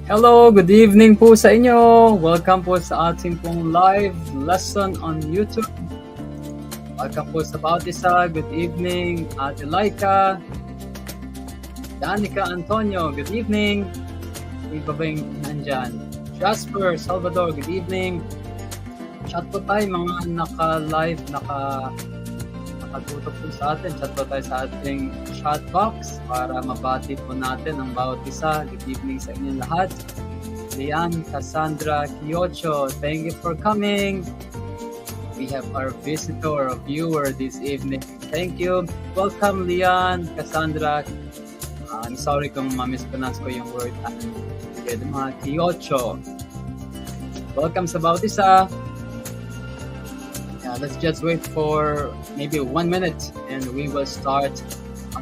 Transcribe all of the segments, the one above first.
Hello, good evening po sa inyo. Welcome po sa ating pong live lesson on YouTube. Welcome po sa bawat isa. Good evening, Ate Laika, Danica Antonio, good evening. Iba ba yung nandyan? Jasper Salvador, good evening. Chat po tayo mga naka-live, nakatutok po sa atin. Chat po tayo sa ating chat box para mabati po natin ang bawat isa. Good evening sa inyong lahat. Lian Cassandra Kiocho, thank you for coming. We have our visitor, or viewer this evening. Thank you. Welcome, Lian Cassandra. I'm sorry kung ma-mispronounce ko yung word. Mga Kiocho. Welcome sa bawat isa. Let's just wait for maybe 1 minute and we will start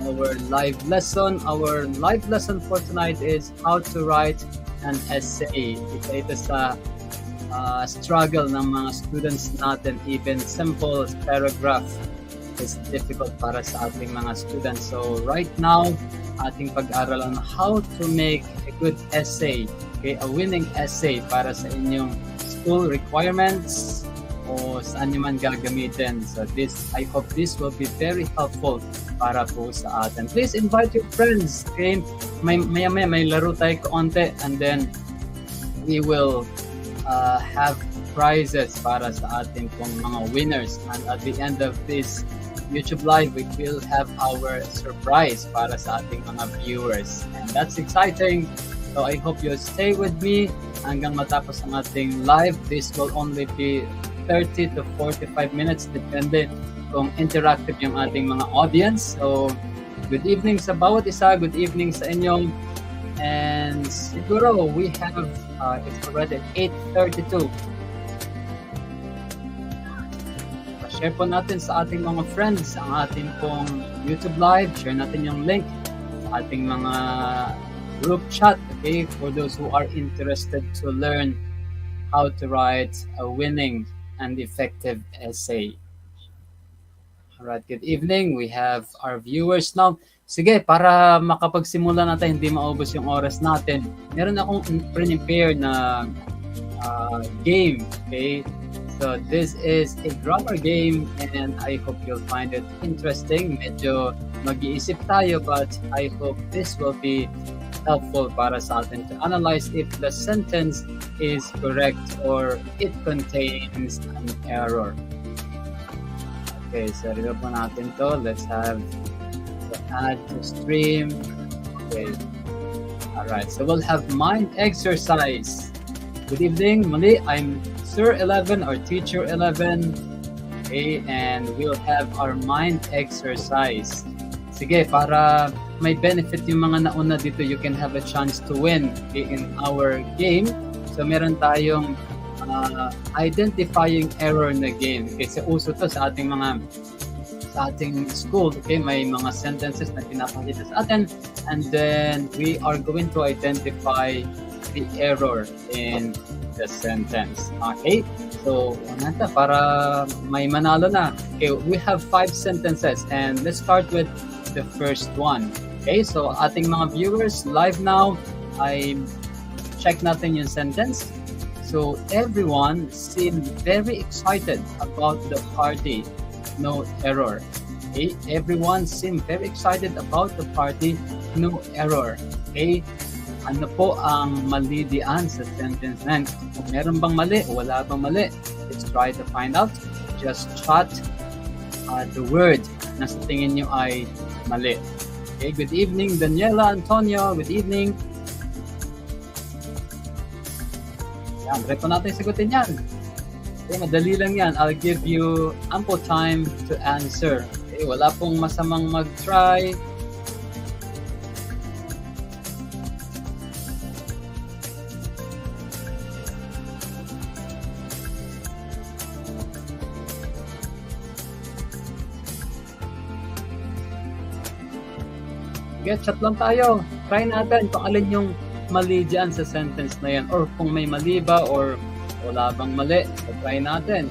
our live lesson. Our live lesson for tonight is how to write an essay. Ito sa struggle ng mga students natin. Even simple paragraph is difficult para sa ating mga students. So right now, ating pag-aralan how to make a good essay, okay? A winning essay para sa inyong school requirements o saan nyo man gagamitin. So I hope this will be very helpful para po sa atin. Please invite your friends, okay? Maya-maya may laro tayo kaunti and then we will have prizes para sa ating pong mga winners. And at the end of this YouTube Live, we will have our surprise para sa ating mga viewers. And that's exciting. So I hope you'll stay with me hanggang matapos ang ating live. This will only be 30 to 45 minutes, depende kung interactive yung ating mga audience. So, good evening sa bawat isa, good evening sa inyo. And siguro, we have, it's already 8:32. Share po natin sa ating mga friends ang ating pong YouTube Live. Share natin yung link sa ating mga group chat, okay? For those who are interested to learn how to write a winning and effective essay. Alright, good evening. We have our viewers now. Sige, para makapagsimula natin, hindi maubos yung oras natin. Meron akong prepare na game, okay? So this is a grammar game and I hope you'll find it interesting. Medyo mag-iisip tayo but I hope this will be helpful para sa atin to analyze if the sentence is correct or it contains an error. Okay, so review po natin to. Let's have the add to stream. Okay. Alright, so we'll have mind exercise. Good evening, mali. I'm Sir 11 or Teacher 11. Okay, and we'll have our mind exercise. Sige, para may benefit yung mga nauna dito, you can have a chance to win, okay, in our game. So meron tayong identifying error na game. Okay, so uso to sa ating school, okay, may mga sentences na pinapakita sa atin and then we are going to identify the error in the sentence. Okay, so unanta para may manalo na. Okay, we have 5 sentences and let's start with the first one. Okay, so ating mga viewers live now, I check natin yung sentence. So everyone seemed very excited about the party. No error. Okay, everyone seemed very excited about the party. No error. Okay, ano po ang mali diyan sa sentence na? Kung meron bang mali o wala bang mali? Let's try to find out. Just chat the word na sa tingin nyo ay mali. Okay, good evening Daniela Antonio. Good evening. Yan, try po natin sagutin yan. Okay, madali lang yan. I'll give you ample time to answer. Okay, wala pong masamang mag-try. Sige, chat lang tayo. Try natin kung alin yung mali dyan sa sentence na yan. Or kung may mali ba or wala bang mali. So, try natin.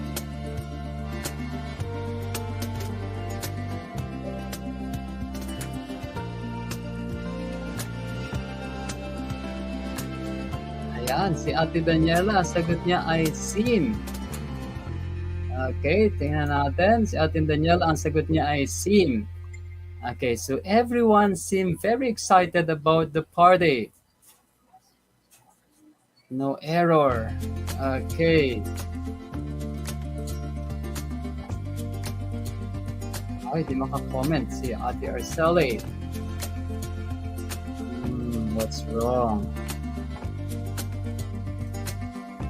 Yan, si Ate Daniela, ang sagot niya ay seem. Okay, tingnan natin. Si Ate Daniela, ang sagot niya ay seem. Okay, so everyone seemed very excited about the party. No error. Okay. Ay, di maka-comment si Ate Arceli. What's wrong?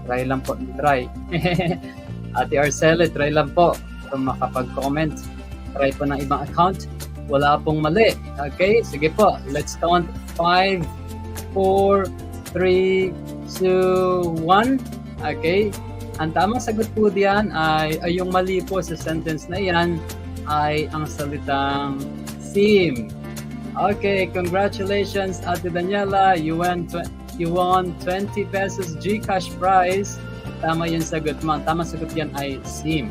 Try lang po. Try. Ate Arceli, try lang po kung makapag-comment. Try po ng ibang account. Wala pong mali. Okay, sige po. Let's count 5, 4, 3, 2, 1. Okay. Ang tamang sagot po diyan ay yung mali po sa sentence na yan ay ang salitang seem. Okay, congratulations Ate Daniela. You won 20 pesos GCash prize. Tama yung sagot mo. Ang tamang sagot yan ay seem.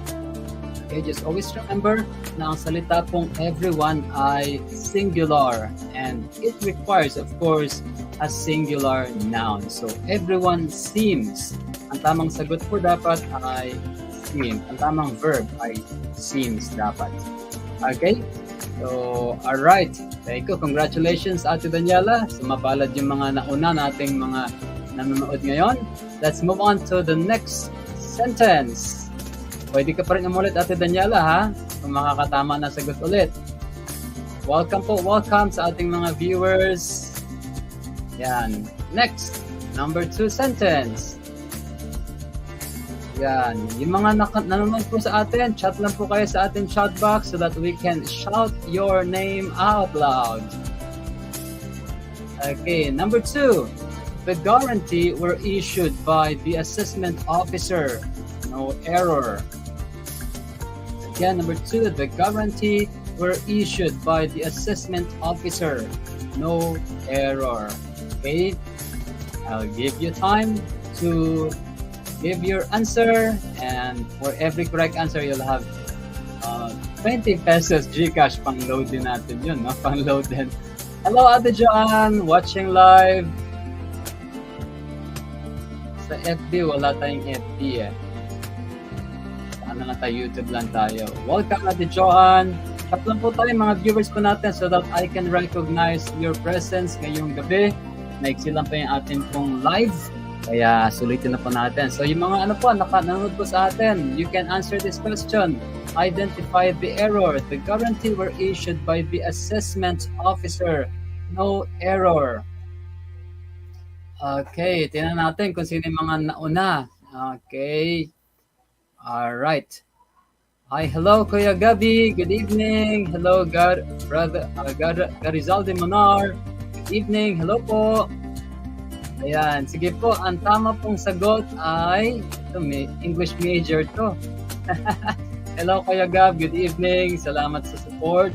Okay, just always remember na ang salita pong everyone ay singular and it requires, of course, a singular noun. So, everyone seems. Ang tamang sagot po dapat ay seem. Ang tamang verb ay seems dapat. Okay? So, alright. Thank you. Congratulations, Ate Daniela. Sumapalad yung mga nauna nating mga nanonood ngayon. Let's move on to the next sentence. Pwede ka pa rin umulit, Ate Daniela, ha? Kung makakatama na sagot ulit. Welcome po, welcome sa ating mga viewers. Yan. Next, number 2 sentence. Yan. Yung mga nanonood po sa atin, chat lang po kayo sa ating chat box so that we can shout your name out loud. Okay, number 2. The guarantee were issued by the assessment officer. No error. Again, number 2, the guarantee were issued by the assessment officer. No error. Okay? I'll give you time to give your answer, and for every correct answer, you'll have 20 pesos GCash. Pang-load din natin yun, no? Pang-load din. Hello, Ate Joanne, watching live. Sa FB, wala tayong FB eh. Ano lang tayo, YouTube lang tayo. Welcome, Ate Joanne. Chat lang po tayo mga viewers po natin so that I can recognize your presence ngayong gabi. Naiksi lang po yung ating pong live. Kaya sulitin na po natin. So yung mga ano po, nanonood po sa atin, you can answer this question. Identify the error. The guarantee were issued by the assessment officer. No error. Okay, tingnan natin kung sino yung mga nauna. Okay. Alright. Hi, hello, Kuya Gabi. Good evening. Hello, Brother Garizalde Monar. Good evening. Hello po. Ayan, sige po. Ang tama pong sagot ay, ito, may English major to. Hello, Kuya Gab. Good evening. Salamat sa support.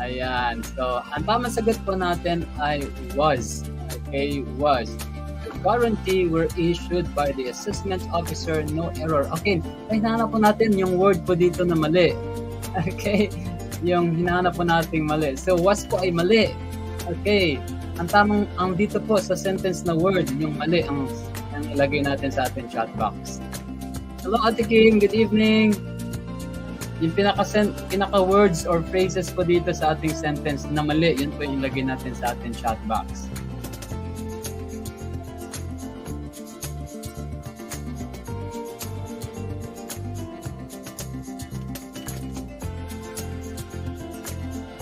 Ayan. So, ang tamang sagot po natin ay was. Okay, was. Guarantee were issued by the assessment officer, no error. Okay, hinahanap po natin yung word po dito na mali. Okay, yung hinahanap po nating mali. So, was po ay mali. Okay, ang dito po sa sentence na word, yung mali ang ilagay natin sa ating chat box. Hello, Ate Kim, good evening. Yung pinaka-words or phrases po dito sa ating sentence na mali, yun po yung ilagay natin sa ating chat box.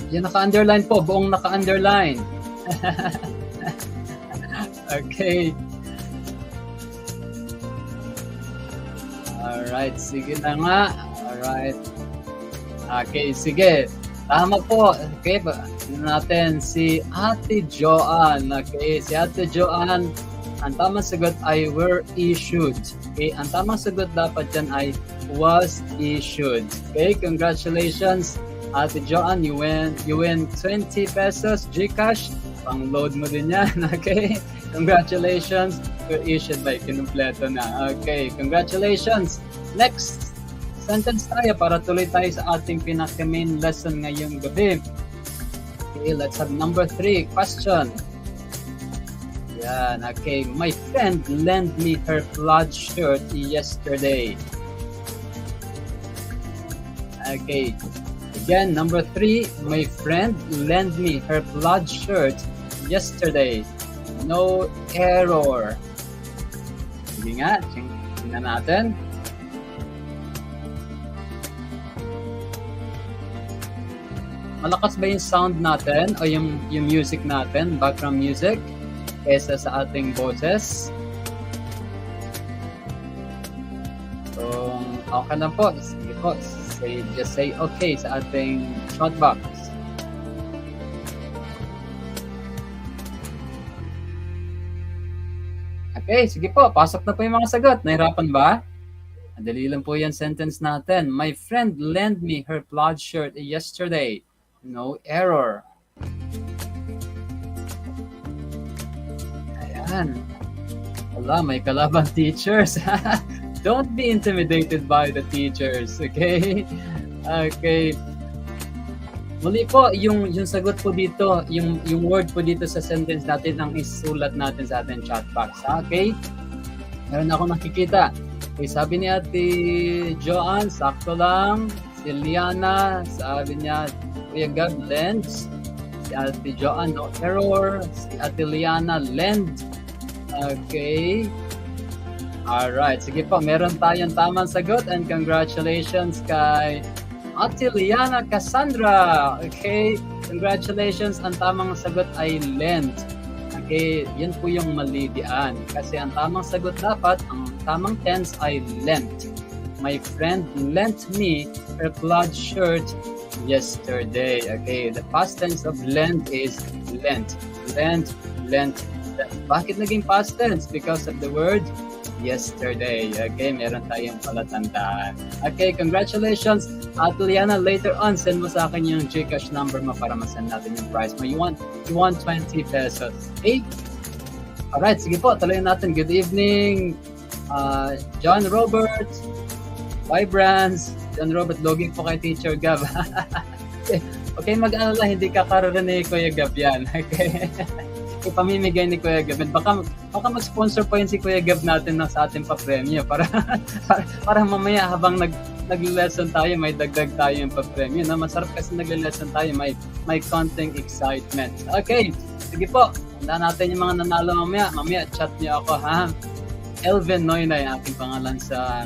Yan, naka-underline po. Buong naka-underline. Okay. Alright, sige na nga. Alright. Okay, sige. Tama po. Okay, natin si Ate Joanne. Okay, si Ate Joanne, ang tamang sagot ay were issued. Okay, ang tamang sagot dapat dyan ay was issued. Okay, congratulations. Ate Joanne, you win 20 pesos GCash. Pang-load mo din yan. Okay? Congratulations. You're issued by kinumpleto na. Okay, congratulations. Next sentence tayo para tuloy tayo sa ating pinaka-main lesson ngayong gabi. Okay, let's have number 3 question. Yan, okay. My friend lent me her plaid shirt yesterday. Okay. Again, number 3, my friend lent me her plaid shirt yesterday. No error. Sige nga, tingnan natin. Malakas ba yung sound natin o yung music natin, background music, kesa sa ating boses? So, okay lang po. Sige po. Just say okay sa ating chat box. Okay, sige po. Pasok na po yung mga sagot. Nahirapan ba? Madali lang po yan sentence natin. My friend lent me her plaid shirt yesterday. No error. Ayan. Wala, may kalaban teachers. Don't be intimidated by the teachers, okay? Okay. Muli po, yung sagot po dito, yung word po dito sa sentence natin ang isulat natin sa ating chat box, okay? Meron ako nakikita. Okay, sabi ni Ate Joanne, sakto lang. Si Liana, sabi niya, Kuya Gab, lends. Si Ate Joanne, no error. Si Ate Liana, lend. Okay. Alright, sige po, meron tayong tamang sagot and congratulations kay Ate Liana Cassandra. Okay, congratulations. Ang tamang sagot ay lend. Okay, yan po yung mali diyan. Kasi ang tamang sagot dapat, ang tamang tense ay lent. My friend lent me her plaid shirt yesterday. Okay, the past tense of lent is lent. Lent, lent, lent. Bakit naging past tense? Because of the word yesterday. Okay, meron tayong palatandaan. Okay, congratulations. At Liana, later on, send mo sa akin yung GCash number mo para masend natin yung price mo. You want 20 pesos. Okay? Alright, sige po, tuloy natin. Good evening, John Robert, Vibrance. John Robert, login po kay Teacher Gab. Okay, mag-alala, hindi ka kararinig Kuya Gab yan. Okay? Ipamimigay ni Kuya Gab. Baka mag-sponsor po yun si Kuya Gab natin sa ating pa-premyo para mamaya habang nag-lesson tayo, may dagdag tayo yung pa-premyo. No? Masarap kasi nag-lesson tayo, may konting excitement. Okay, sige po. Tandaan natin yung mga nanalo mamaya. Mamaya, chat niyo ako, ha? Elvin Noynoy, aking pangalan sa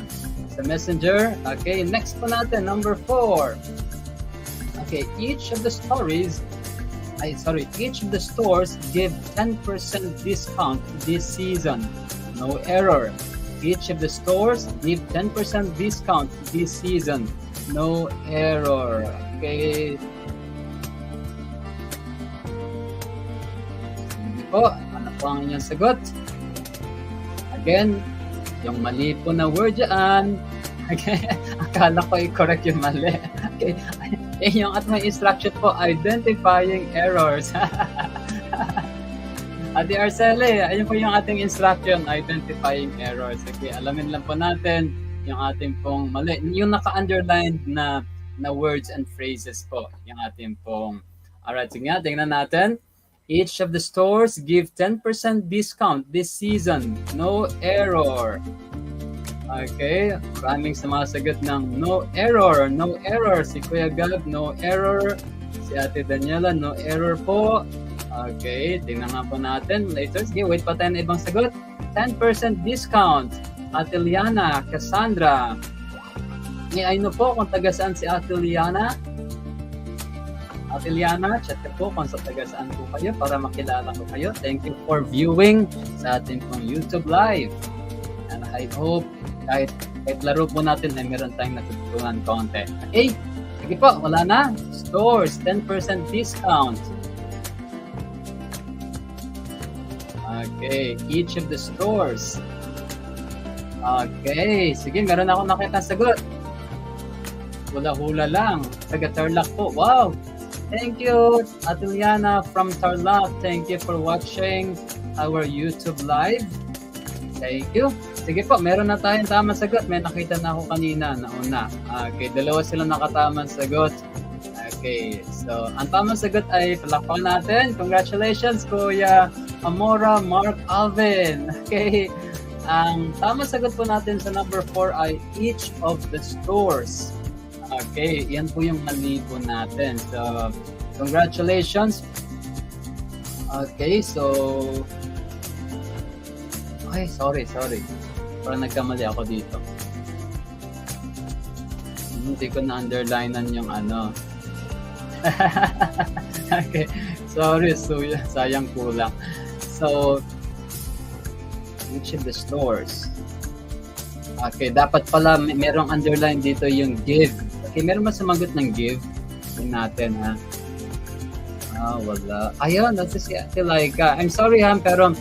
Messenger. Okay, next po natin, number 4. Okay, each of the stores give 10% discount this season. No error. Each of the stores give 10% discount this season. No error. Okay. Sige po, ano po ang inyong sagot? Again, yung mali po na word dyan. Okay. Akala ko i-correct yung mali. Okay. Yung at may instruction po, identifying errors. Ate Arcele, ayun po yung ating instruction, identifying errors. Okay, alamin lang po natin yung ating pong mali. Yung naka-underlined na words and phrases po, yung ating pong. Alright, sige nga, tingnan natin. Each of the stores give 10% discount this season. No error. Okay, maraming sumasagot ng no error. No error. Si Kuya Gab, no error. Si Ate Daniela, no error po. Okay, tingnan nga po natin later. Sige, wait pa tayo na ibang sagot. 10% discount. Ate Liana, Cassandra. Ano po kung taga saan si Ate Liana? Ate Liana, chat po kung sa taga saan po kayo para makilala ko kayo. Thank you for viewing sa ating pong YouTube Live. And I hope kahit laro po natin ay meron tayong natutunan konti. Okay? Sige po, wala na. Stores, 10% discount. Okay, each of the stores. Okay, sige, meron ako nakita sagot. Hula-hula lang. Taga Tarlac po. Wow! Thank you, Atiliana from Tarlac. Thank you for watching our YouTube Live. Thank you. Sige po, meron na tayong tamang sagot. May nakita na ako kanina na una. Okay, dalawa sila nakatamang sagot. Okay, so ang tamang sagot ay palakpakan natin. Congratulations, Kuya Amora, Mark, Alvin. Okay. Ang tamang sagot po natin sa number 4 ay each of the stores. Okay, yan po yung mali po natin. So, congratulations. Okay, so... Ay, sorry. Parang nagkamali ako dito. Hindi ko na-underlinean yung ano. Okay, sorry, sayang kulang. So, each of the stores. Okay, dapat pala merong underline dito yung give. Okay, meron ba sumagot ng give? Tingnan natin, ha? Wala. Ayun, that's si Ate Laika. I'm sorry, ha, pero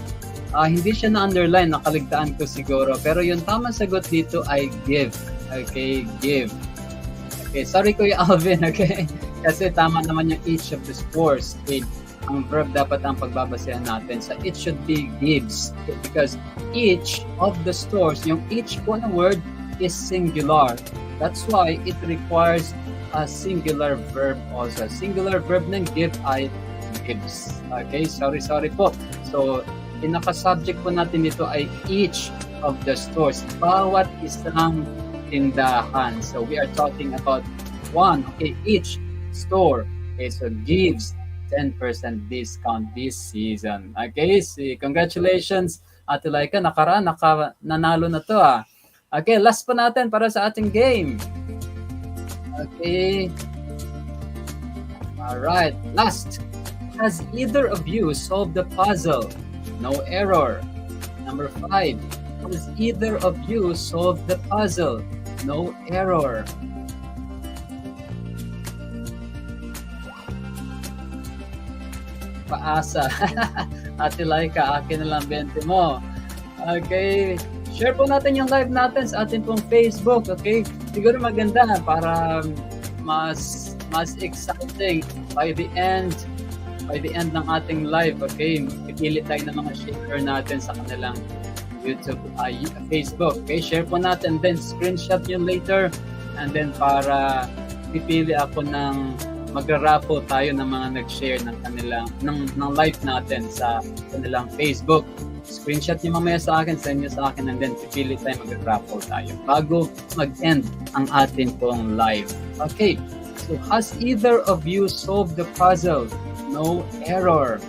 hindi siya na-underline. Nakaligtaan ko siguro. Pero yung tamang sagot dito ay give. Okay, give. Okay, sorry Kuya Alvin, okay? Kasi tama naman yung each of the stores. Okay, ang verb dapat ang pagbabasehan natin. So, it should be gives. Okay, because each of the stores, yung each po na word is singular. That's why it requires a singular verb also. Singular verb ng give ay gives. Okay, sorry po. So, pinaka-subject po natin dito ay each of the stores. Bawat isang tindahan. So, we are talking about one. Okay, each store. Okay, so gives 10% discount this season. Okay, congratulations Ate Laika, nanalo na to ah. Okay, last pa natin para sa ating game. Okay. Alright, last. Has either of you solved the puzzle? No error. Number 5. Has either of you solved the puzzle? No error. Paasa. Ate Laika, akin na lang 20 mo. Okay. Share po natin yung live natin sa ating pong Facebook. Okay. Siguro maganda para mas exciting by the end ng ating live. Okay. Pipili tayo ng mga sharer natin sa kanilang YouTube, Facebook. Okay. Share po natin. Then screenshot yun later. And then para pipili ako ng magra-raffle tayo ng mga nag-share ng kanilang ng live natin sa kanilang Facebook. Screenshot niyo mamaya sa akin, send niyo sa akin, and then pipili tayo, magra-raffle tayo bago mag-end ang atin pong live. Okay, so has either of you solved the puzzle? No error.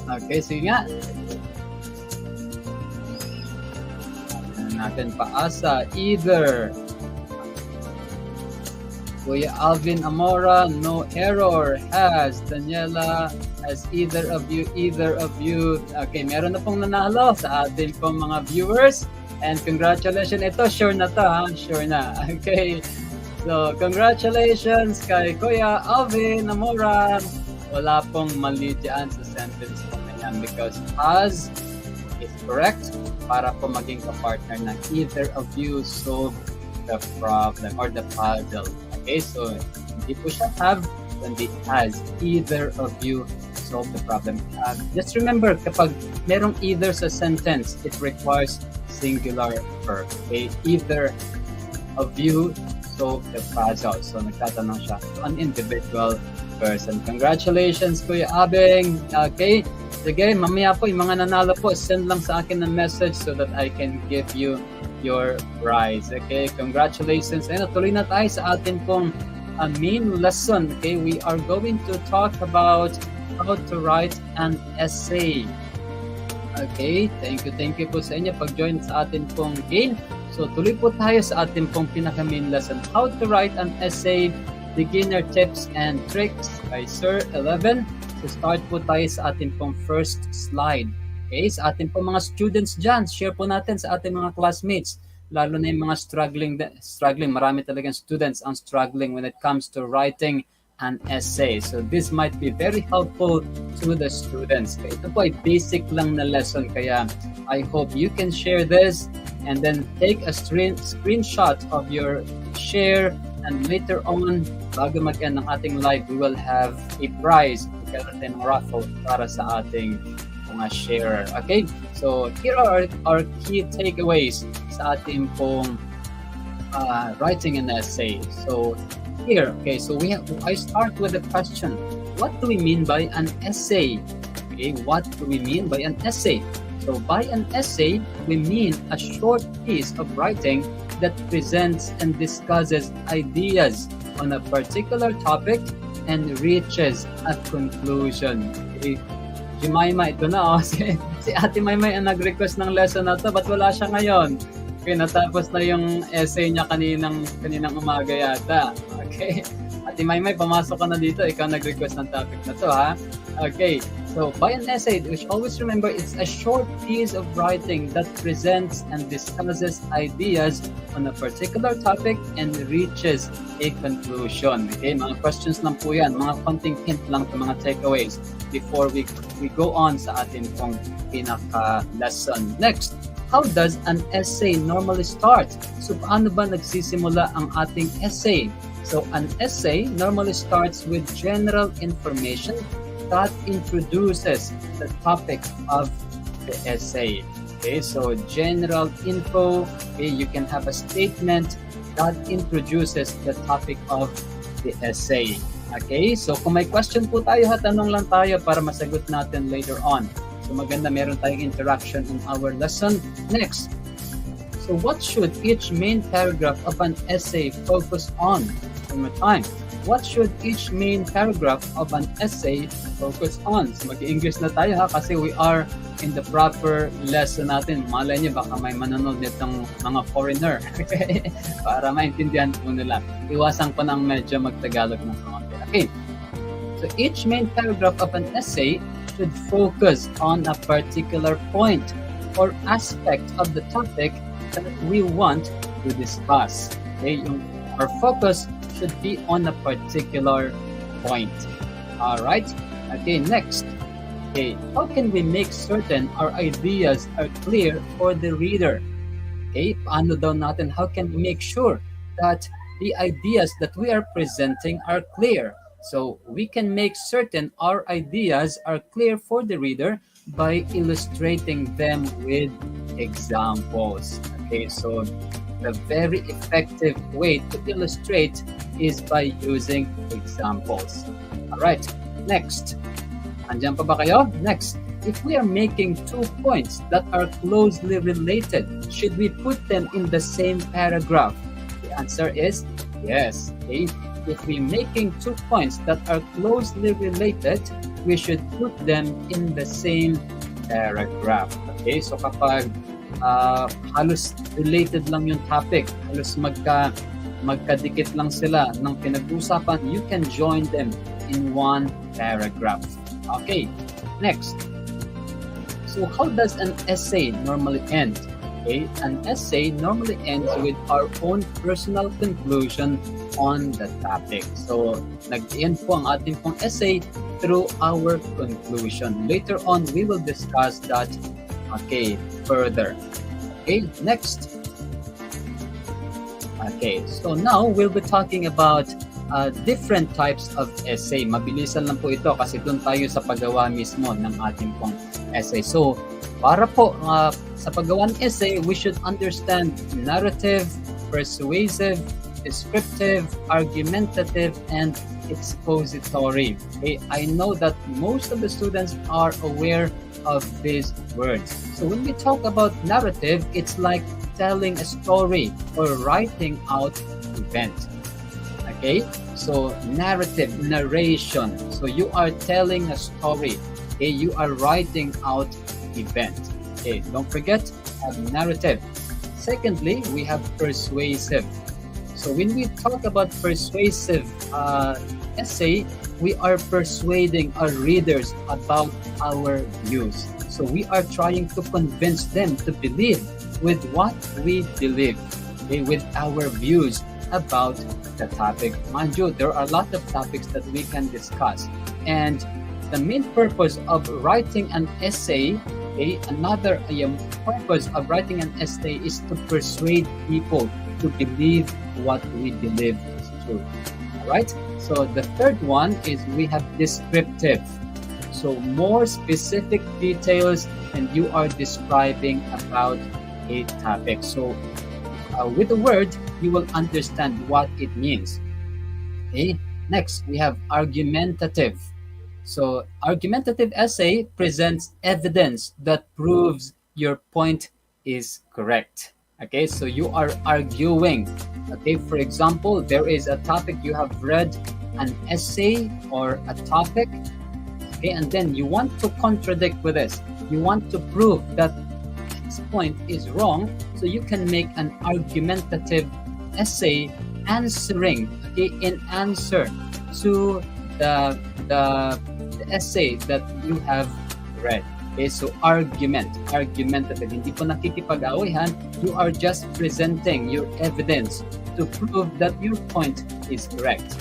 Okay, sige nga. Natin paasa, either. Kuya Alvin Amora, no error. Has Daniela, has either of you. Okay, meron na pong nanalo sa ating pong mga viewers. And congratulations. Ito, sure na to ha. Sure na. Okay. So, congratulations kay Kuya Alvin Amora. Wala pong mali dyan sa sentence po na yan because has is correct para po maging kapartner ng either of you solve the problem or the puzzle. Okay, so hindi po siya have, kundi has. Either of you solve the problem. Just remember, kapag merong either sa sentence, it requires singular verb. Okay, either of you solve the puzzle. So nagtatanong siya to an individual person. Congratulations, Kuya Abeng. Okay, sige, mamaya po, yung mga nanalo po, send lang sa akin ng message so that I can give you your prize. Okay, congratulations. Ayun, tuloy na tayo sa atin pong main lesson. Okay, we are going to talk about how to write an essay. Okay, thank you po sa inyo pag-join sa atin pong game. So, tuloy po tayo sa atin pong pinaka-main lesson, how to write an essay, beginner tips and tricks by Sir 11. So, start po tayo sa atin pong first slide. Okay, sa ating po mga students dyan, share po natin sa ating mga classmates, lalo na yung mga struggling, marami talagang students ang struggling when it comes to writing an essay. So this might be very helpful to the students. Okay, ito po ay basic lang na lesson, kaya I hope you can share this and then take a screenshot of your share, and later on, bago mag-end ng ating live, we will have a prize, magkakaroon ng raffle para sa ating mga sharer. Okay, so here are our key takeaways sa ating pong writing an essay. So here, okay, so I start with a question. What do we mean by an essay? Okay, Okay, what do we mean by an essay? So by an essay, we mean a short piece of writing that presents and discusses ideas on a particular topic and reaches a conclusion. Okay. Jemima, ito na si Ate Maymay ang nag-request ng lesson na to, but wala siya ngayon. Okay, natapos na yung essay niya kaninang umaga yata. Okay. Ate Maymay, pamasok ka na dito. Ikaw nag-request ng topic na to, ha? Okay. So, by an essay, which always remember, it's a short piece of writing that presents and discusses ideas on a particular topic and reaches a conclusion. Okay, mga questions lang po yan, mga konting hint lang sa mga takeaways before we go on sa atin pong pinaka-lesson. Next, how does an essay normally start? So, paano ba nagsisimula ang ating essay? So, an essay normally starts with general information that introduces the topic of the essay. Okay, so general info, okay, you can have a statement that introduces the topic of the essay. Okay, so kung may question po tayo, tanong lang tayo para masagot natin later on. So maganda, meron tayong interaction in our lesson. Next, so what should each main paragraph of an essay focus on? One more time. What should each main paragraph of an essay focus on? So mag-English na tayo ha, kasi we are in the proper lesson natin. Malay niyo baka may manonood nitong mga foreigner. Para maintindihan po nila. Iwasan ko ng medyo magtagalog ng konti. Okay. So each main paragraph of an essay should focus on a particular point or aspect of the topic that we want to discuss. Okay, our focus should be on a particular point. All right. Okay, next. Okay, how can we make certain our ideas are clear for the reader? Okay, paano daw natin, how can we make sure that the ideas that we are presenting are clear? So we can make certain our ideas are clear for the reader by illustrating them with examples. Okay, so the very effective way to illustrate is by using examples. All right, next. Andiyan pa ba kayo? Next, if we are making 2 points that are closely related, should we put them in the same paragraph? The answer is yes. Okay? If we're making 2 points that are closely related, we should put them in the same paragraph. Okay, so kapag halos related lang yung topic, halos magkadikit lang sila ng pinag-usapan, you can join them in one paragraph. Okay, next. So how does an essay normally end? Okay, an essay normally ends with our own personal conclusion on the topic. So nag-end po ang ating pong essay through our conclusion. Later on, we will discuss that further. Okay, next. Okay, so now we'll be talking about different types of essay. Mabilisan lang po ito kasi doon tayo sa paggawa mismo ng ating pong essay. So, para po sa paggawa ng essay, we should understand narrative, persuasive, descriptive, argumentative, and expository. Okay, I know that most of the students are aware of these words. So when we talk about narrative, it's like telling a story or writing out event. Okay, so narrative, narration. So you are telling a story. Okay, you are writing out event. Okay, don't forget narrative. Secondly, we have persuasive. So when we talk about persuasive essay, we are persuading our readers about our views. So we are trying to convince them to believe with what we believe, okay, with our views about the topic. Mind you, there are a lot of topics that we can discuss. And the main purpose of writing an essay, okay, another purpose of writing an essay is to persuade people to believe what we believe is true. All right? So the third one is we have descriptive. So more specific details and you are describing about a topic. So with the word, you will understand what it means. Okay. Next, we have argumentative. So argumentative essay presents evidence that proves your point is correct. Okay, so you are arguing. Okay, for example, there is a topic, you have read an essay or a topic, okay, and then you want to contradict with this. You want to prove that this point is wrong, so you can make an argumentative essay answering, okay, in answer to the essay that you have read. Okay, so argumentative. Hindi po nakikipag-awihan, you are just presenting your evidence to prove that your point is correct.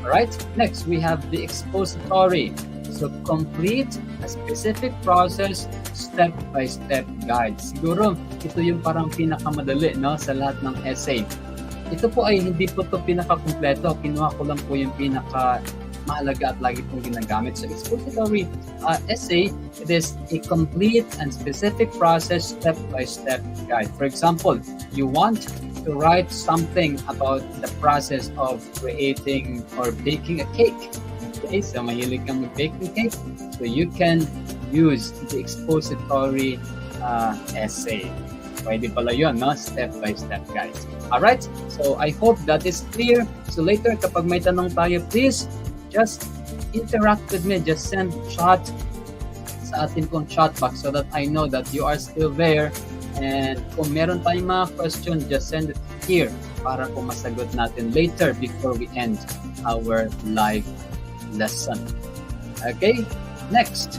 Alright, next we have the expository. So complete a specific process, step-by-step guide. Siguro ito yung parang pinakamadali, no, sa lahat ng essay. Ito po ay hindi po ito pinaka-kumpleto. Kinuha ko lang po yung pinaka-mahalaga at lagi pong ginagamit. So expository essay, it is a complete and specific process, step-by-step guide. For example, you want to write something about the process of creating or baking a cake. Okay, so mahilig kang mag-bake ng cake, so you can use the expository essay. Pwede pala yun, no? Step-by-step, guys. Alright, so I hope that is clear. So later, kapag may tanong tayo, please just interact with me. Just send chat sa atin pong chat box so that I know that you are still there. And kung meron tayong mga question, just send it here para po masagot natin later before we end our live lesson. Okay, next.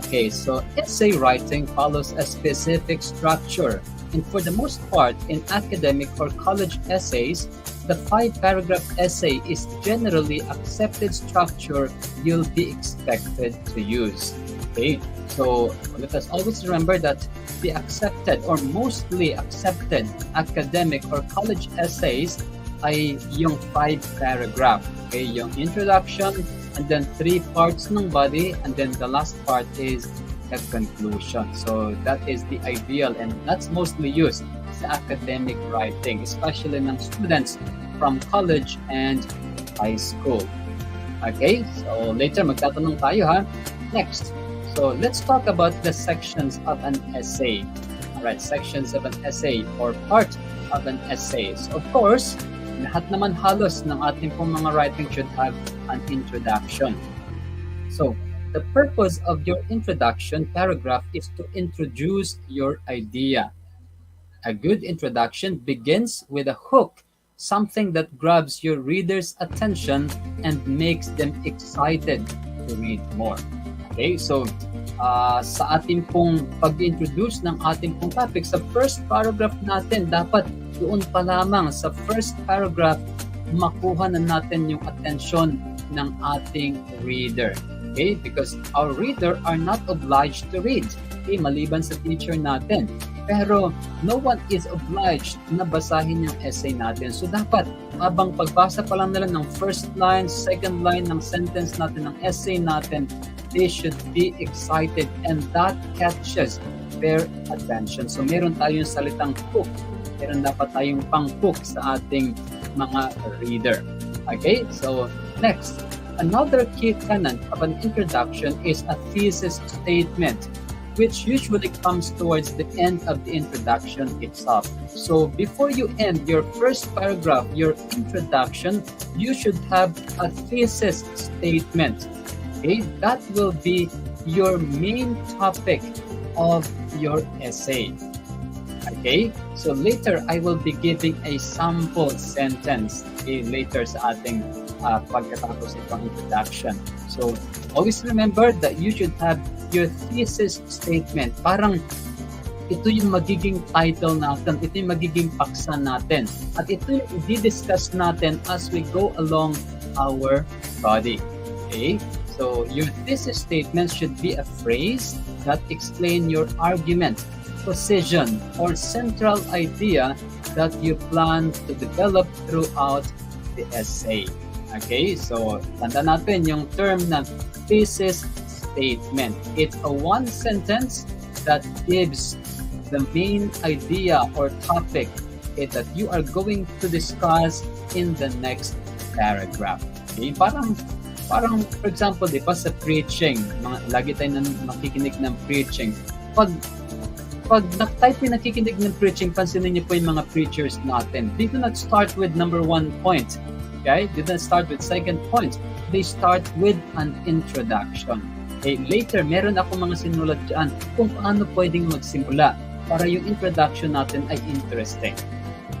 Okay, so essay writing follows a specific structure. And for the most part, in academic or college essays, the 5-paragraph essay is generally accepted structure you'll be expected to use. Okay, so let us always remember that the accepted or mostly accepted academic or college essays ay yung 5-paragraph. Okay, yung introduction, and then 3 parts ng body, and then the last part is the conclusion. So that is the ideal, and that's mostly used sa academic writing, especially ng students from college and high school. Okay, so later magtatanong tayo ha. Next, so let's talk about the sections of an essay. Alright, sections of an essay or part of an essay. So of course, lahat naman halos ng ating pong mga writing should have an introduction. So, the purpose of your introduction paragraph is to introduce your idea. A good introduction begins with a hook, something that grabs your reader's attention and makes them excited to read more. Okay, so sa ating pong pag-introduce ng ating pong topic, sa first paragraph natin, dapat doon pa lamang sa first paragraph, makuha na natin yung attention ng ating reader. Okay? Because our reader are not obliged to read. Okay? Maliban sa teacher natin. Pero no one is obliged na basahin yung essay natin. So dapat, habang pagbasa pa lang nila ng first line, second line ng sentence natin, ng essay natin, they should be excited, and that catches their attention. So meron tayong salitang hook. Meron dapat tayong pang-hook sa ating mga reader. Okay, so next, another key tenet of an introduction is a thesis statement, which usually comes towards the end of the introduction itself. So before you end your first paragraph, your introduction, you should have a thesis statement. Okay, that will be your main topic of your essay. Okay, so later I will be giving a sample sentence later sa ating pagkatapos itong introduction. So always remember that you should have your thesis statement. Parang ito yung magiging title natin, ito yung magiging paksa natin, at ito yung i-discuss natin as we go along our body. Okay, so your thesis statement should be a phrase that explain your argument, position, or central idea that you plan to develop throughout the essay. Okay, so tanda natin yung term na thesis statement. It's a one sentence that gives the main idea or topic that you are going to discuss in the next paragraph. Okay, parang Parang, for example, di ba sa preaching, lagi tayo nakikinig ng preaching. Pag tayo nakikinig ng preaching, pansinin niyo po yung mga preachers natin. They do not start with number 1 point. Okay? They do not start with second point. They start with an introduction. Okay? Later, meron ako mga sinulat dyan kung paano pwedeng magsimula para yung introduction natin ay interesting.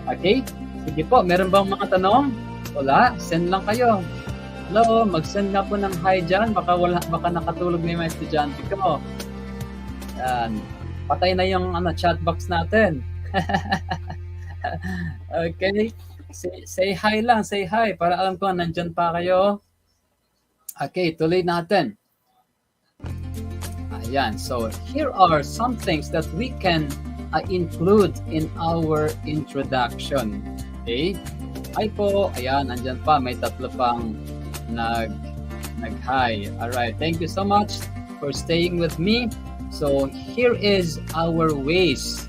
Okay? Sige po, meron bang mga tanong? Wala? Send lang kayo. Hello, mag-send nga po ng hi dyan. Baka nakatulog na yung mga estudyante ko. Yan. Patay na yung chat box natin. Okay? Say hi lang, say hi para alam ko nandyan pa kayo. Okay, tuloy natin. Ayan, so here are some things that we can include in our introduction. Okay? Hi po. Ayan, nandyan pa. May tatlo pang nag-hi. Alright, thank you so much for staying with me. So here is our ways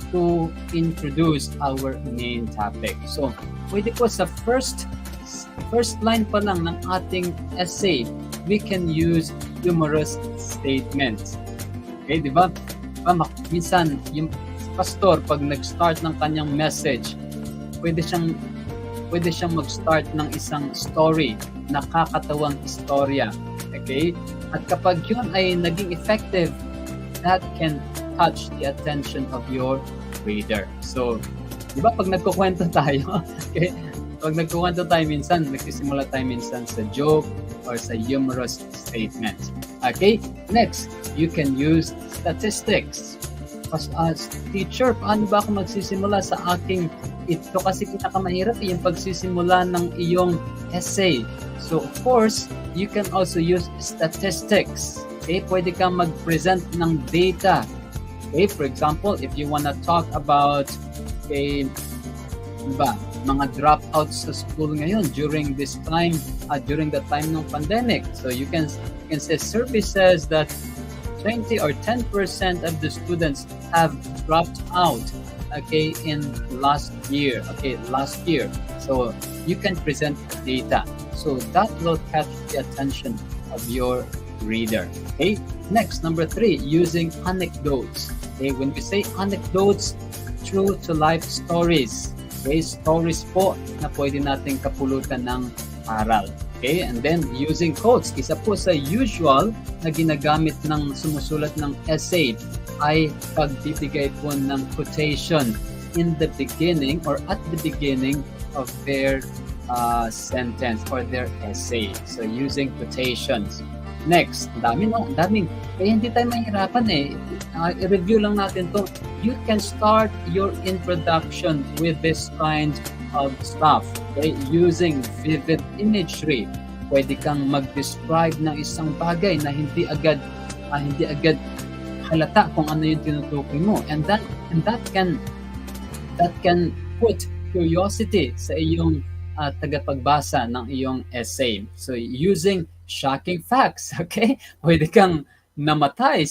to introduce our main topic. So pwede po sa first line pa lang ng ating essay, we can use humorous statements. Okay, di ba? Minsan yung pastor pag nag-start ng kanyang message, pwede siyang mag-start ng isang story, nakakatawang istorya. Okay? At kapag yun ay naging effective, that can touch the attention of your reader. So, di ba pag nagkukwento tayo, okay? Pag nagkukwento tayo minsan, nagsisimula tayo minsan sa joke or sa humorous statements. Okay? Next, you can use statistics. As teacher, paano ba ako magsisimula sa aking ito kasi pinakamahirap yung pagsisimula ng iyong essay. So, of course, you can also use statistics. Okay? Pwede kang mag-present ng data. Okay? For example, if you wanna talk about mga dropouts sa school ngayon during this time, during the time ng pandemic. So, you can say survey says that 20 or 10% of the students have dropped out, okay, in last year. So you can present data. So that will catch the attention of your reader. Okay. Next, number 3, using anecdotes. Okay, when we say anecdotes, true to life stories. Okay, stories po na pwede nating kapulutan ng aral. Okay, and then using quotes. Isa po sa usual na ginagamit ng sumusulat ng essay ay pagbibigay po ng quotation in the beginning or at the beginning of their sentence or their essay. So using quotations. Next, daming. Kaya hindi tayo mahirapan eh. I-review lang natin to. You can start your introduction with this kind of stuff. Okay? Using vivid imagery. Pwede kang mag-describe ng isang bagay na hindi agad halata kung ano yung tinutukoy mo. And that can put curiosity sa iyong tagapagbasa ng iyong essay. So using shocking facts, okay? Pwede kang namatay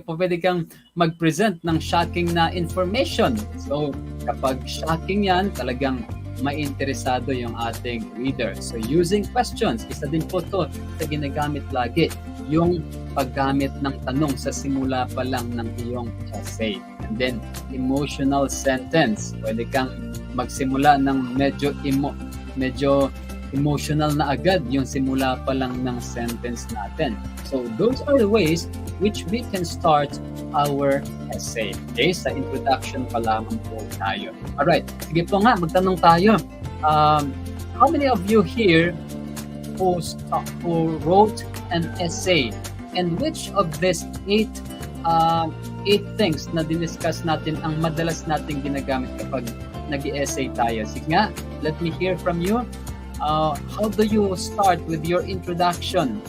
pwede kang mag-present ng shocking na information. So kapag shocking yan, talagang mainteresado yung ating reader. So using questions, isa din po to sa ginagamit lagi, yung paggamit ng tanong sa simula pa lang ng iyong essay. And then emotional sentence, pwede kang magsimula ng medyo emotional na agad yung simula pa lang ng sentence natin. So those are the ways which we can start our essay. Okay, sa introduction pa lamang po tayo. Alright, sige po nga, magtanong tayo. How many of you here who wrote an essay? And which of these 8 things na diniscuss natin ang madalas natin ginagamit kapag nag-essay tayo? Sige nga, let me hear from you. How do you start with your introduction?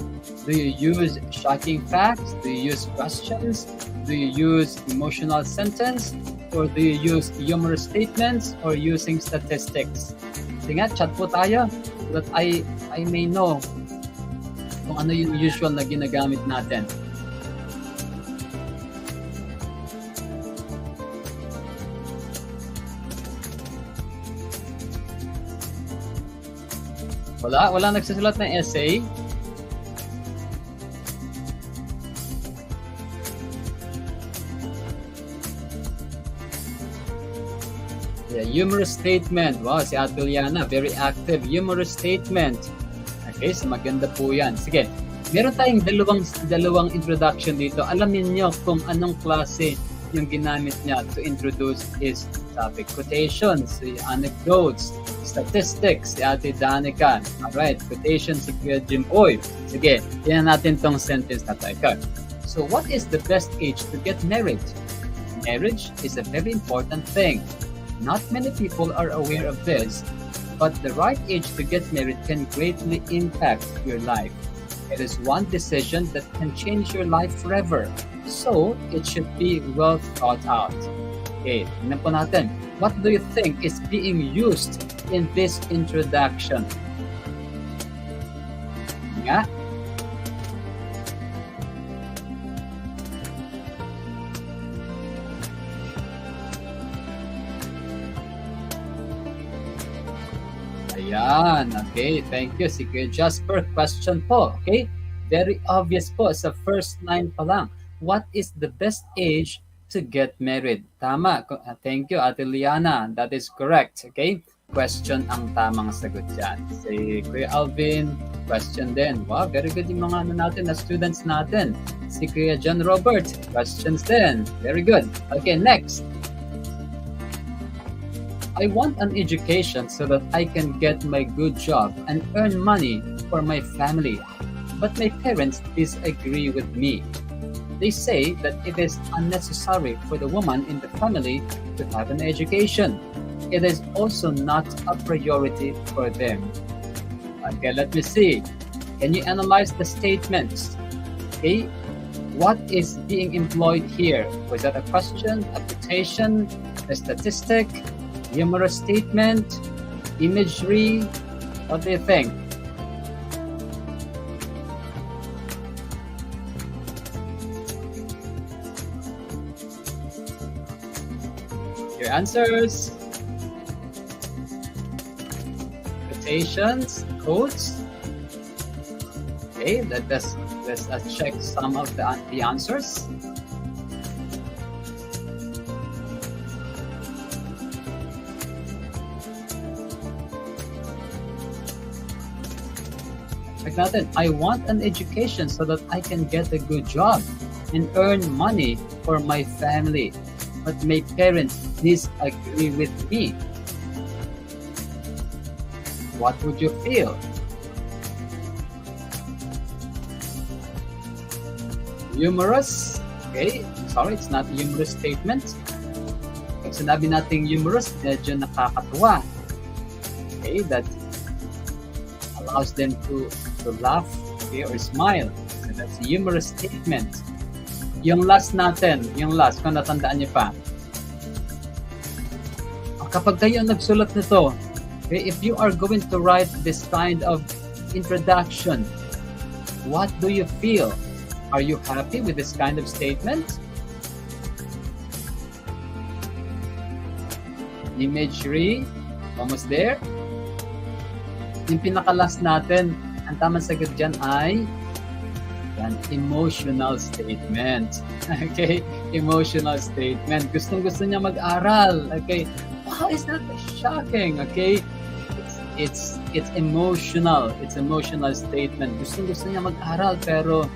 Do you use shocking facts? Do you use questions? Do you use emotional sentence? Or do you use humorous statements or using statistics? Sige nga, chat po tayo so that I may know kung ano yung usual na ginagamit natin. Wala nagsusulat ng essay? Yeah, humorous statement. Wow, si Ate Liana, very active. Humorous statement. Okay, so maganda po yan. Sige, meron tayong dalawang introduction dito. Alamin nyo kung anong klase yung ginamit niya to introduce his topic. Quotations, anecdotes, statistics, si Ate Danica. Alright, quotations si Kuya Jim. Oy, sige, tingnan natin tong sentence na tayo. So, what is the best age to get married? Marriage is a very important thing. Not many people are aware of this, but the right age to get married can greatly impact your life. It is one decision that can change your life forever, so it should be well thought out. Okay, tingnan po natin. What do you think is being used in this introduction? Nga? Ayan, okay, thank you. Si Kuya Jasper, question po, okay? Very obvious po sa first line pa lang. What is the best age to get married? Tama, thank you Ate Liana, that is correct, okay? Question ang tamang sagot dyan. Si Kuya Alvin, question din. Wow, very good yung mga natin na students natin. Si Kuya John Robert, questions din. Very good. Okay, next. I want an education so that I can get my good job and earn money for my family. But my parents disagree with me. They say that it is unnecessary for the woman in the family to have an education. It is also not a priority for them. Okay, let me see. Can you analyze the statements? Okay, what is being employed here? Was that a question, a quotation, a statistic, humorous statement, imagery? What do you think? Your answers. Quotations, quotes. Okay, let's check some of the answers. Check natin. I want an education so that I can get a good job and earn money for my family. But my parents disagree with me. What would you feel? Humorous? Okay, sorry, it's not a humorous statement. Pag sinabi natin humorous, medyo nakakatuwa. Okay, that allows them to laugh, okay, or smile. So that's a humorous statement. Yung last natin, kung natandaan niyo pa. Kapag kayo nagsulat nito, okay, if you are going to write this kind of introduction, what do you feel? Are you happy with this kind of statement? Imagery, almost there. Yung pinaka-last natin, ang tamang sagot dyan ay an emotional statement. Okay? Emotional statement. Gustong-gusto niya mag-aral. Okay? Wow, is that shocking? Okay? It's emotional. It's emotional statement. Gustong-gusto niya mag-aral pero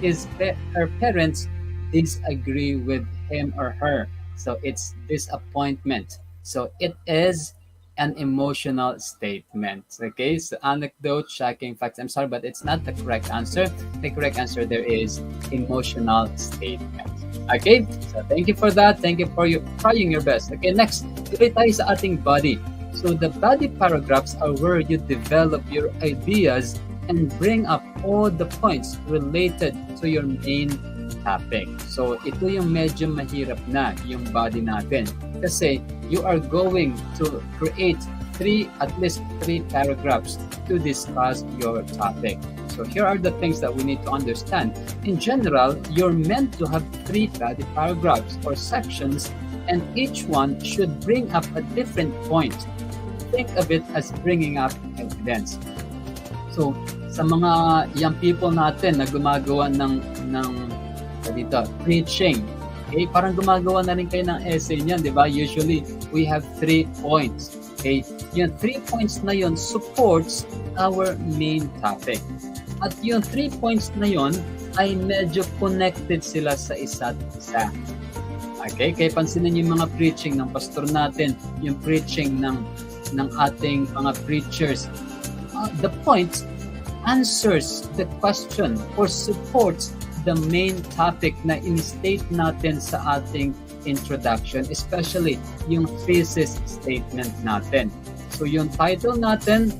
her parents disagree with him or her. So it's disappointment. So it is an emotional statement. Okay, so anecdote, shocking facts. I'm sorry, but it's not the correct answer. The correct answer there is emotional statement. Okay, so thank you for that. Thank you for trying your best. Okay, next, tuloy tayo sa ating body. So the body paragraphs are where you develop your ideas and bring up all the points related to your main topic. So ito yung medyo mahirap na yung body natin. Kasi you are going to create at least three paragraphs to discuss your topic. So here are the things that we need to understand. In general, you're meant to have 3 body paragraphs or sections, and each one should bring up a different point. Think of it as bringing up evidence. So, sa mga young people natin na gumagawa ng dito, preaching, okay, parang gumagawa na rin kayo ng essay niyan, di ba? Usually, we have 3 points. Okay, yung 3 points na yon supports our main topic. At yung 3 points na yon ay medyo connected sila sa isa't isa. Okay, kaya pansinin yung mga preaching ng pastor natin, yung preaching ng ating mga preachers. The point answers the question or supports the main topic na in-state natin sa ating introduction, especially yung thesis statement natin. So yung title natin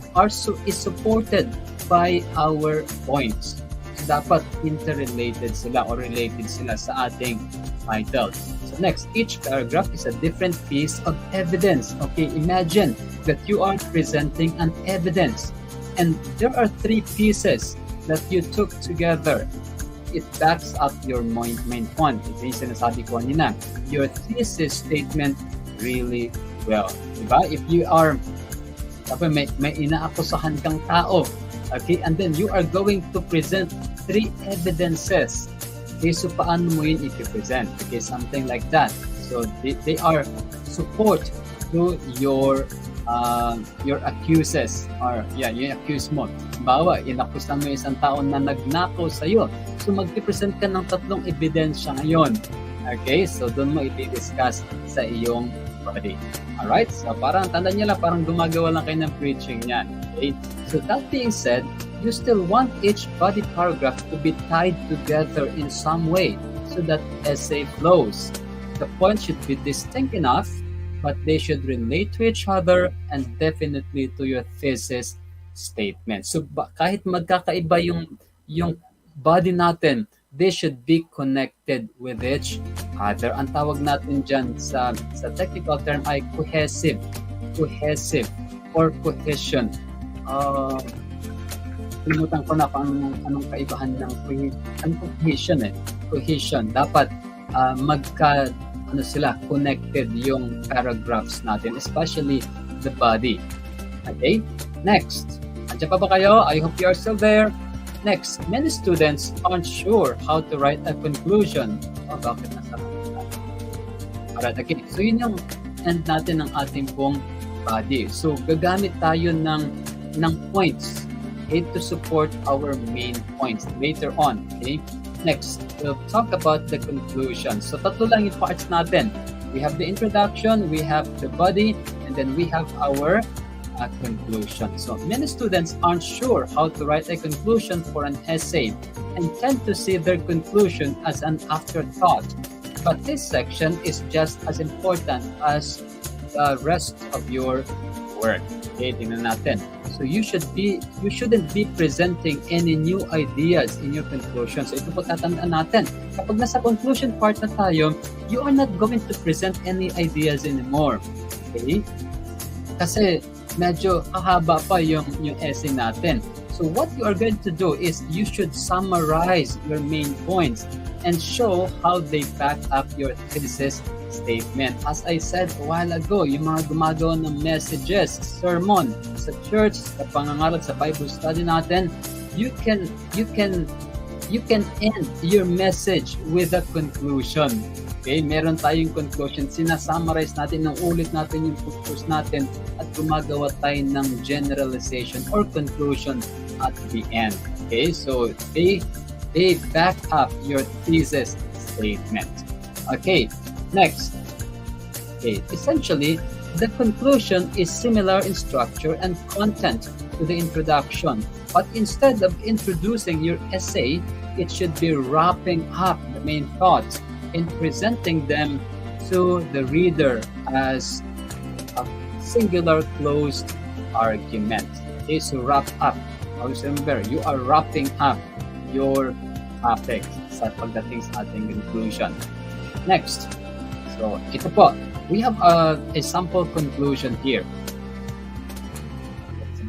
is supported by our points. So dapat interrelated sila or related sila sa ating title. So next, each paragraph is a different piece of evidence. Okay, imagine that you are presenting an evidence and there are 3 pieces that you took together. It backs up your main point. Ito yung sinasabi ko kanina. Your thesis statement really well. Diba? If you are, may inaakusahan kang tao, okay, and then you are going to present 3 evidences. Okay, so paano mo yun i-present? Okay, something like that. So they are support to your accuses or yung accuse mo. Bawa, inakusan mo isang tao na nagnakaw sa'yo. So magpipresent ka ng 3 ebidensya ngayon. Okay, so doon mo i-discuss sa iyong body. Alright, so parang tanda niyo lang, parang gumagawa lang kayo ng preaching niyan. Okay, so that being said, you still want each body paragraph to be tied together in some way so that essay flows. The point should be distinct enough, but they should relate to each other and definitely to your thesis statement. So kahit magkakaiba yung body natin, they should be connected with each other. Ang tawag natin dyan sa technical term ay cohesive or cohesion. Kalimutan ko na kung anong kaibahan ng cohesion cohesion. Dapat sila connected yung paragraphs natin, especially the body. Okay, next, andiyan pa ba kayo? I hope you are still there. Next, many students aren't sure how to write a conclusion. Bakit nasa alright, okay, so yun yung end natin ng ating pong body. So gagamit tayo ng points, okay, to support our main points later on. Okay, next, we'll talk about the conclusion. So tatlo lang yung parts natin. We have the introduction, we have the body, and then we have our conclusion. So many students aren't sure how to write a conclusion for an essay and tend to see their conclusion as an afterthought. But this section is just as important as the rest of your work. Okay, tingnan natin. So you shouldn't be presenting any new ideas in your conclusion. So ito po tatandaan natin. Kapag nasa conclusion part na tayo, you are not going to present any ideas anymore. Okay? Kasi medyo kahaba pa yung essay natin. So what you are going to do is you should summarize your main points and show how they back up your thesis statement. As I said a while ago, yung mga gumagawa ng messages, sermon sa church, sa pangangaral, sa Bible study natin, you can end your message with a conclusion. Okay, meron tayong conclusion, sinasummarize natin, ng ulit natin yung purpose natin at gumagawa tayo ng generalization or conclusion at the end. Okay, so they back up your thesis statement. Okay, next. Okay, essentially, the conclusion is similar in structure and content to the introduction, but instead of introducing your essay, it should be wrapping up the main thoughts in presenting them to the reader as a singular closed argument. Okay, so wrap up. Always remember, you are wrapping up your topic sa pagdating sa ating conclusion. Next, so ito po, we have a sample conclusion here.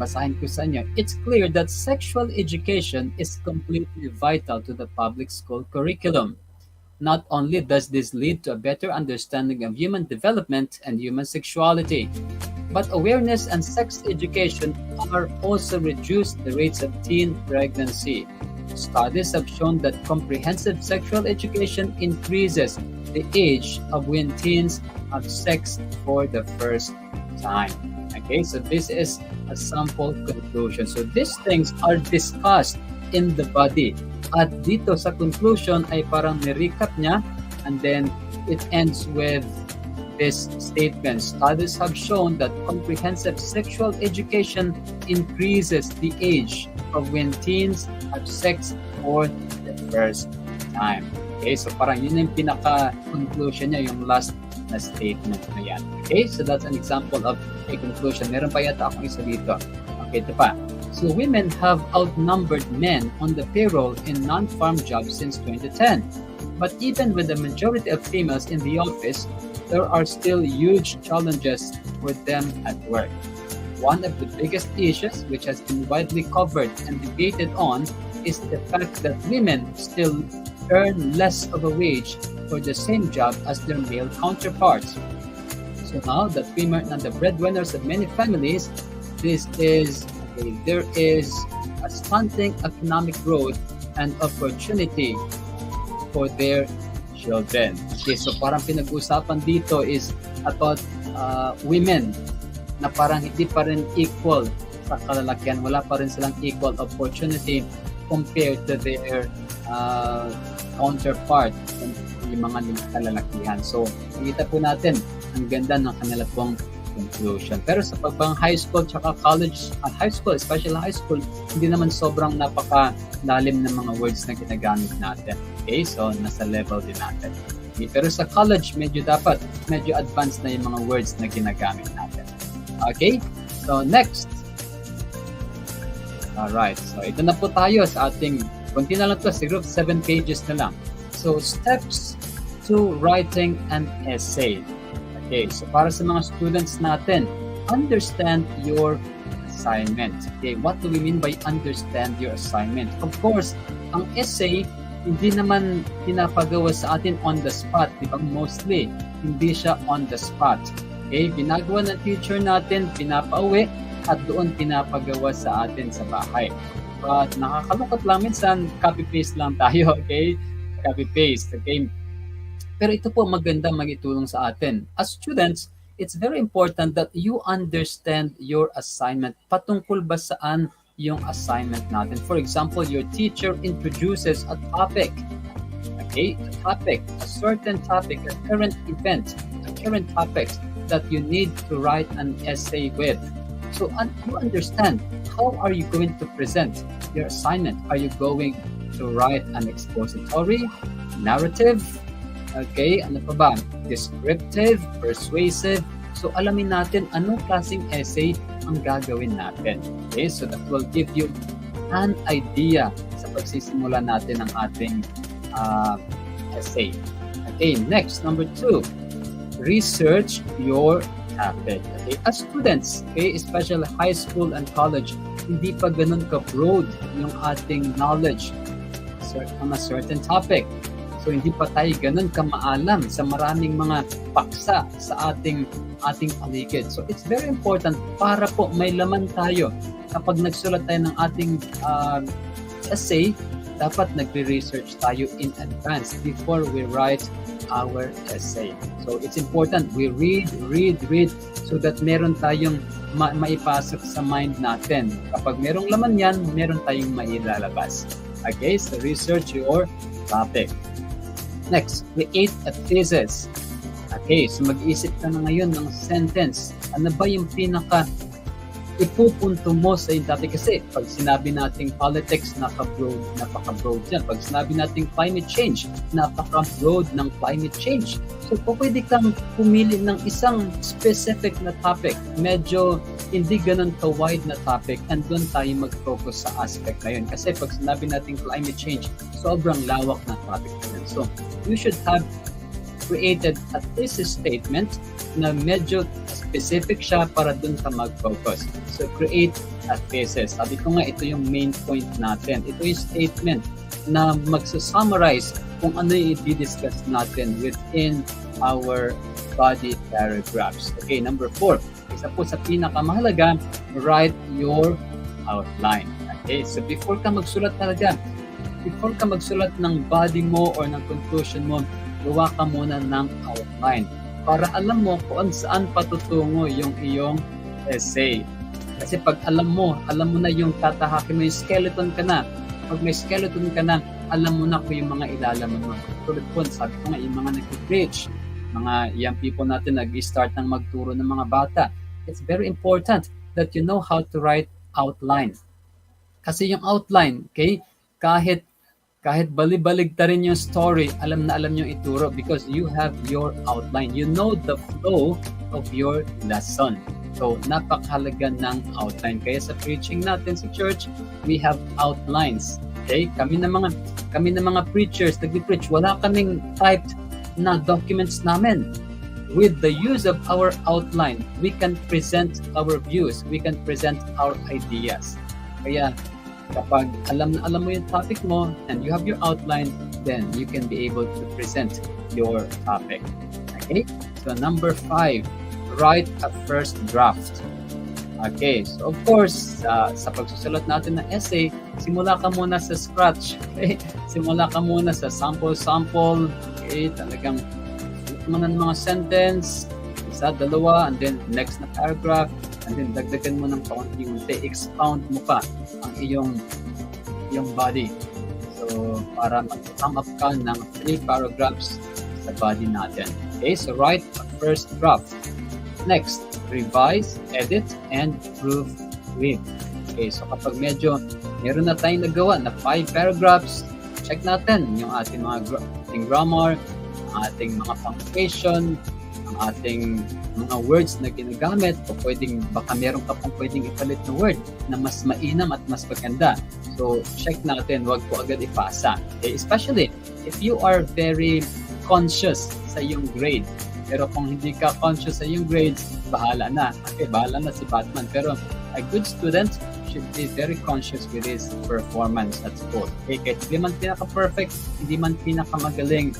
Basahin ko sa inyo. It's clear that sexual education is completely vital to the public school curriculum. Not only does this lead to a better understanding of human development and human sexuality, But awareness and sex education are also reduce the rates of teen pregnancy. Studies have shown that comprehensive sexual education increases the age of when teens have sex for the first time. Okay, so this is a sample conclusion. So these things are discussed in the body. At dito sa conclusion ay parang ni-recap niya, and then it ends with this statement. Studies have shown that comprehensive sexual education increases the age of when teens have sex for the first time. Okay, so parang yun yung pinaka-conclusion niya, yung last na statement na yan. Okay, so that's an example of a conclusion. Meron pa yata akong isa dito. Okay, ito pa. So women have outnumbered men on the payroll in non-farm jobs since 2010. But even with the majority of females in the office, there are still huge challenges for them at work. One of the biggest issues, which has been widely covered and debated on, is the fact that women still earn less of a wage for the same job as their male counterparts. So now that women are the breadwinners of many families, there is a stunting economic growth and opportunity for their children. Okay, so parang pinag-usapan dito is about women na parang hindi pa rin equal sa kalalakihan. Wala pa rin silang equal opportunity compared to their counterpart, yung mga kalalakihan. So, nakita po natin ang ganda ng kanila pong conclusion. Pero sa pagbang high school tsaka college, high school, especially high school, hindi naman sobrang napakalalim ng mga words na ginagamit natin. Okay, so nasa level din natin. Okay, pero sa college, medyo advanced na yung mga words na ginagamit natin. Okay, so next. Alright, so ito na po tayo sa ating, kunti na lang to, siguro 7 pages na lang. So, steps to writing an essay. Okay, so para sa mga students natin, understand your assignment. Okay, what do we mean by understand your assignment? Of course, ang essay, hindi naman pinapagawa sa atin on the spot. Di ba? Mostly, hindi siya on the spot. Okay, ginagawa ng teacher natin, pinapauwi, at doon pinapagawa sa atin sa bahay. But nakakalungkot lang minsan, copy-paste lang tayo, okay? Copy-paste, okay? Pero ito po maganda magitulong sa atin. As students, it's very important that you understand your assignment. Patungkol ba saan yung assignment natin? For example, your teacher introduces a topic. Okay? A topic, a certain topic, a current event, a current topic that you need to write an essay with. So you understand, how are you going to present your assignment? Are you going to write an expository, narrative, okay, ano pa ba? Descriptive, persuasive. So alamin natin anong klaseng essay ang gagawin natin. Okay, so that will give you an idea sa pagsisimula natin ng ating essay. Okay, next, number 2, research your topic. Okay, as students, okay, especially high school and college, hindi pa ganun ka-broad yung ating knowledge on a certain topic. So hindi pa tayo ganun kamaalam sa maraming mga paksa sa ating paligid. So it's very important para po may laman tayo. Kapag nagsulat tayo ng ating essay, dapat nagre-research tayo in advance before we write our essay. So it's important we read so that meron tayong maipasok sa mind natin. Kapag merong laman yan, meron tayong mailalabas. Okay, so research your topic. Next, create a thesis. Okay, so mag-isip ka na ngayon ng sentence. Ano ba yung ipupunto mo sa yung topic? Kasi pag sinabi nating politics, napaka-broad yan. Pag sinabi nating climate change, napaka-broad ng climate change. So, pwede kang pumili ng isang specific na topic. Medyo hindi ganun ka-wide na topic, and doon tayo mag-focus sa aspect na yun. Kasi pag sinabi nating climate change, sobrang lawak na topic na yun. So, you should have created a thesis statement na medyo specific siya para dun ka mag-focus. So, create a thesis. Sabi ko nga, ito yung main point natin. Ito yung statement na magsusummarize kung ano yung i-discuss natin within our body paragraphs. Okay, number 4, Isa po sa pinakamahalaga, write your outline. Okay, so before ka magsulat ng body mo or ng conclusion mo, gawa ka muna ng outline para alam mo kung saan patutungo yung iyong essay. Kasi pag alam mo na yung tatahakin mo, yung skeleton ka na. Pag may skeleton ka na, alam mo na kung yung mga ilalaman mo. Tulad po, sabi ko nga, yung mga nag-preach, mga young people natin nag-start ng magturo ng mga bata. It's very important that you know how to write outline. Kasi yung outline, okay, kahit bali-balig ta rin yung story, alam na alam yung ituro because you have your outline. You know the flow of your lesson. So, napakahalaga ng outline. Kaya sa preaching natin sa church, we have outlines. Okay? Kami na mga preachers, nag-preach, wala kaming typed na documents namin. With the use of our outline, we can present our views, we can present our ideas. Kaya, kapag alam mo yung topic mo and you have your outline, then you can be able to present your topic. Okay? So, number 5. Write a first draft. Okay, so of course, sa pagsusulat natin ng essay, simula ka muna sa scratch. Okay? Simula ka muna sa sample. Okay, talagang sulat mo ng mga sentence, isa, dalawa, and then next na paragraph, and then dagdagan mo ng paunti-unti, expound mo pa ang iyong body. So, para mag-sum up ka ng 3 paragraphs sa body natin. Okay, so write a first draft. Next, revise, edit, and proofread. Okay, so kapag medyo meron na tayong nagawa na 5 paragraphs, check natin yung ating mga grammar, ang ating mga punctuation, ang ating mga words na ginagamit, o baka meron ka pong pwedeng ipalit na word na mas mainam at mas maganda. So, check natin, wag po agad ipasa. Okay, especially if you are very conscious sa iyong grade. Pero kung hindi ka conscious sa iyong grades, bahala na. Okay, bahala na si Batman. Pero a good student should be very conscious with his performance at school. Okay, kahit hindi man pinaka-perfect, hindi man pinaka-magaling,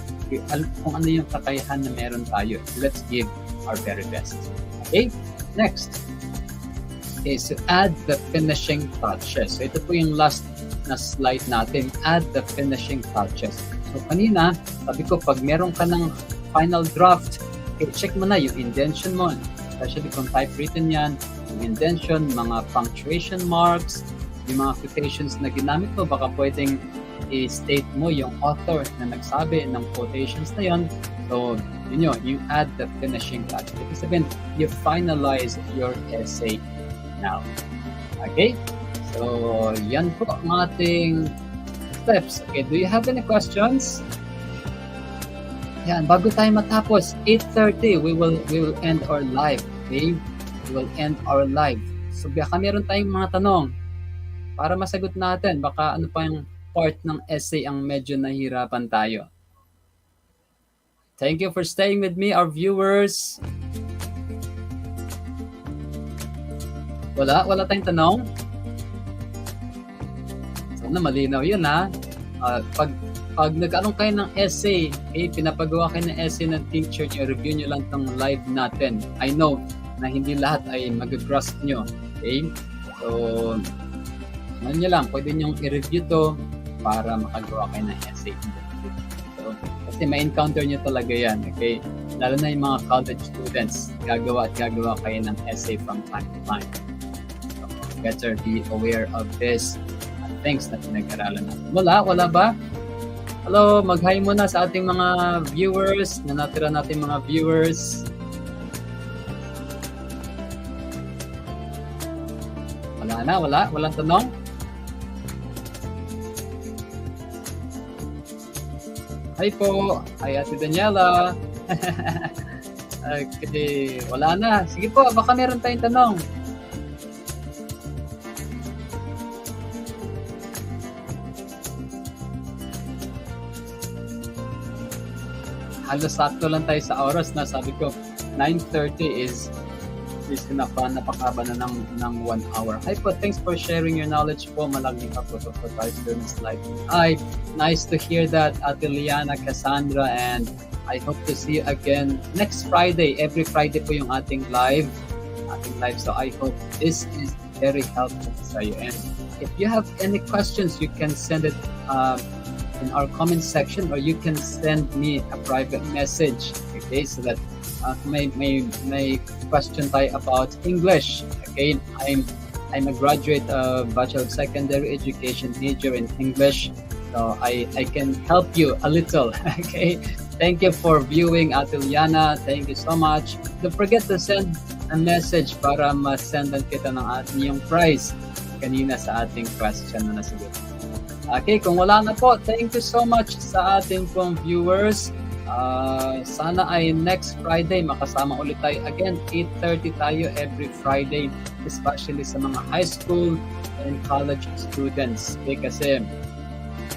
kung ano yung kakayahan na meron tayo, let's give our very best. Okay, next. Okay, so add the finishing touches. So ito po yung last na slide natin. Add the finishing touches. So kanina, sabi ko, pag meron ka ng final draft, check mo na yung indentation mo, especially kung typewritten yan, yung indentation, mga punctuation marks, yung mga quotations na ginamit mo, baka pwedeng i-state mo yung author na nagsabi ng quotations na yun. So, yun yun, you add the finishing touch. Ibig sabihin, you finalize your essay now. Okay? So, yan po ang ating steps. Okay, do you have any questions? Yan, bago tayo matapos, 8:30, we will end our live. Okay? We will end our live. So, baka meron tayong mga tanong para masagot natin. Baka ano pa yung part ng essay ang medyo nahihirapan tayo. Thank you for staying with me, our viewers. Wala tayong tanong? Sana malinaw yun, ha? Pag nag-anong kayo ng essay, pinapagawa kayo ng essay ng teacher nyo, review nyo lang itong live natin. I know na hindi lahat ay mag-grasp nyo. Okay? So, ano nyo lang, pwede nyo i-review to para makagawa kayo ng essay. So, kasi ma-encounter nyo talaga yan. Okay? Lalo na yung mga college students, gagawa kayo ng essay from time to time. So, better be aware of this things na pinag-aralan natin. Wala ba? Hello, mag-hi muna sa ating mga viewers, na natira natin mga viewers. Walang tanong? Hi po, hi Ate Daniela. Okay, wala na. Sige po, baka meron tayong tanong. Halos sakto lang tayo sa oras na sabi ko 9:30 is enough. Napakaba na ng 1 hour. Hi po, thanks for sharing your knowledge po. Malaging po for our students live. Hi, nice to hear that, Ate Liana, Cassandra, and I hope to see you again next Friday. Every Friday po yung ating live. ating live. So I hope this is very helpful sa iyo. And if you have any questions, you can send it in our comment section, or you can send me a private message. Okay, so that may question tayo about English. Okay, I'm a graduate of Bachelor of Secondary Education major in English. So I can help you a little. Okay. Thank you for viewing, Ate Liana. Thank you so much. Don't forget to send a message para ma-sendan kita ng yung prize kanina sa ating question na nasagot. Okay, kung wala na po, thank you so much sa ating pong viewers. Sana ay next Friday makasama ulit tayo. Again, 8:30 tayo every Friday, especially sa mga high school and college students. Okay, kasi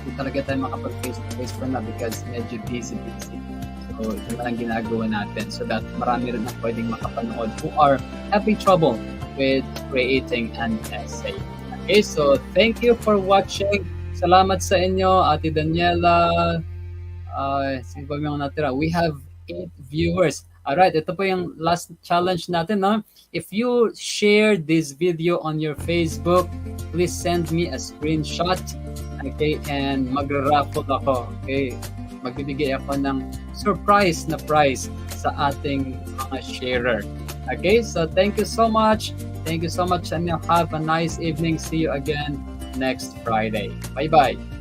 hindi talaga tayo makapag-face-to-face pa na because medyo busy. So, ito na lang ginagawa natin so that marami rin na pwedeng makapanood who are having trouble with creating an essay. Okay, so thank you for watching. Salamat sa inyo, Ate Daniela. Sino ba yung natira? We have 8 viewers. Alright, ito po yung last challenge natin. No? If you share this video on your Facebook, please send me a screenshot. Okay, and magra-raffle ako. Okay, magbibigay ako ng surprise na prize sa ating mga sharer. Okay, so thank you so much. Thank you so much and have a nice evening. See you again next Friday. Bye-bye.